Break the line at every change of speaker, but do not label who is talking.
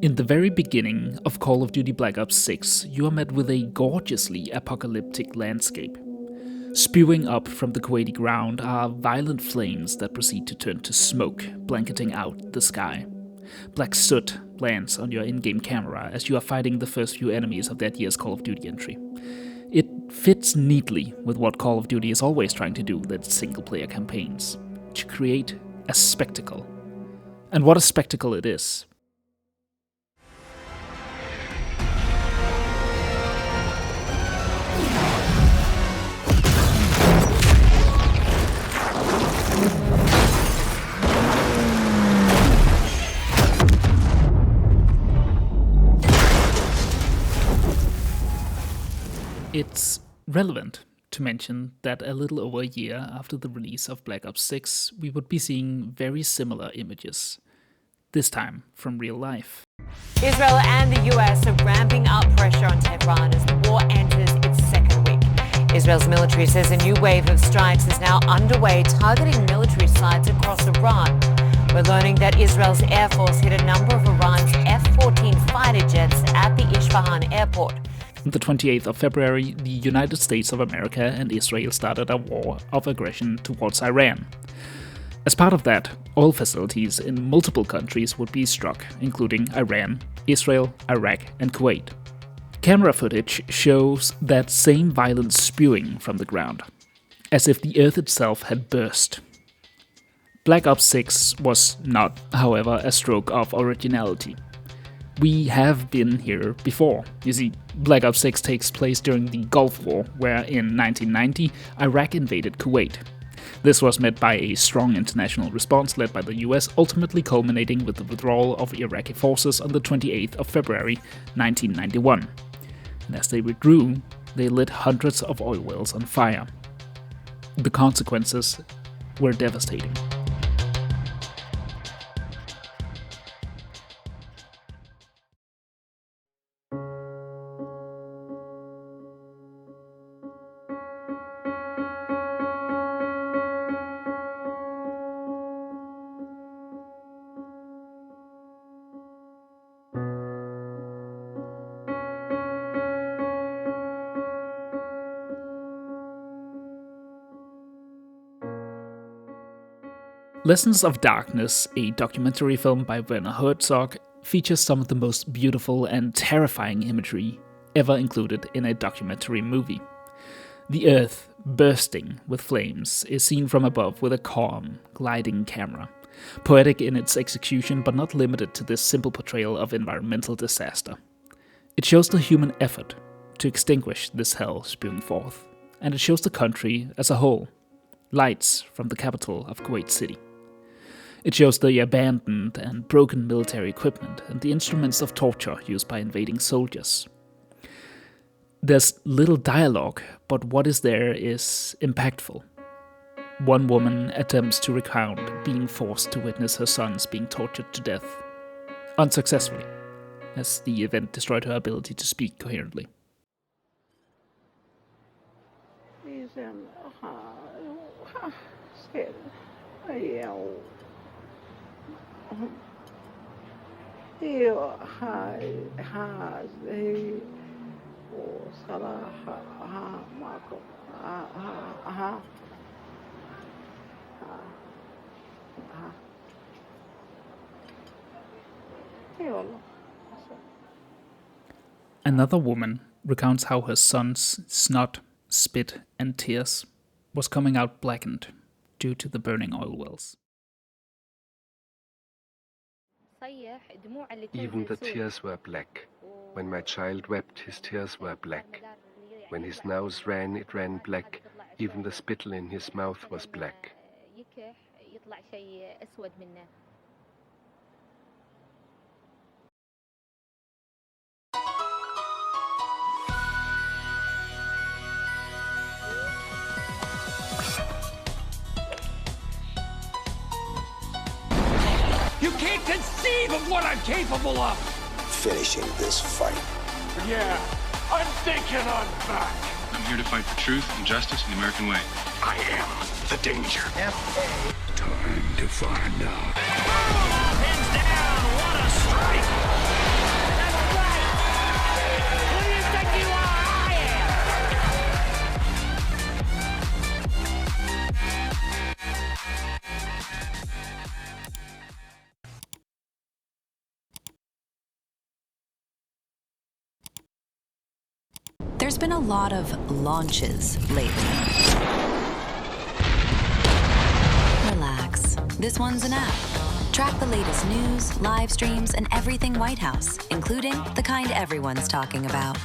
In the very beginning of Call of Duty Black Ops 6, you are met with a gorgeously apocalyptic landscape. Spewing up from the Kuwaiti ground are violent flames that proceed to turn to smoke, blanketing out the sky. Black soot lands on your in-game camera as you are fighting the first few enemies of that year's Call of Duty entry. It fits neatly with what Call of Duty is always trying to do with its single-player campaigns, to create a spectacle. And what a spectacle it is. It's relevant to mention that a little over a year after the release of Black Ops 6, we would be seeing very similar images, this time from real life.
Israel and the US are ramping up pressure on Tehran as the war enters its second week. Israel's military says a new wave of strikes is now underway, targeting military sites across Iran. We're learning that Israel's Air Force hit a number of Iran's F-14 fighter jets at the Isfahan airport.
On the 28th of February, the United States of America and Israel started a war of aggression towards Iran. As part of that, oil facilities in multiple countries would be struck, including Iran, Israel, Iraq, and Kuwait. Camera footage shows that same violent spewing from the ground, as if the earth itself had burst. Black Ops 6 was not, however, a stroke of originality. We have been here before. You see, Black Ops 6 takes place during the Gulf War, where in 1990, Iraq invaded Kuwait. This was met by a strong international response led by the US, ultimately culminating with the withdrawal of Iraqi forces on the 28th of February 1991. And as they withdrew, they lit hundreds of oil wells on fire. The consequences were devastating. Lessons of Darkness, a documentary film by Werner Herzog, features some of the most beautiful and terrifying imagery ever included in a documentary movie. The Earth, bursting with flames, is seen from above with a calm, gliding camera. Poetic in its execution, but not limited to this simple portrayal of environmental disaster. It shows the human effort to extinguish this hell spewing forth, and it shows the country as a whole. Lights from the capital of Kuwait City. It shows the abandoned and broken military equipment and the instruments of torture used by invading soldiers. There's little dialogue, but what is there is impactful. One woman attempts to recount being forced to witness her sons being tortured to death, unsuccessfully, as the event destroyed her ability to speak coherently. Another woman recounts how her son's snot, spit, and tears was coming out blackened due to the burning oil wells.
Even the tears were black. When my child wept, his tears were black. When his nose ran, it ran black. Even the spittle in his mouth was black.
You can't conceive of what I'm capable of!
Finishing this fight.
Yeah, I'm thinking I'm back.
I'm here to fight for truth and justice in the American way.
I am the danger.
Time to find out.
Pins down, what a strike!
There's been a lot of launches lately. Relax. This one's an app. Track the latest news, live streams, and everything White House, including the kind everyone's talking about.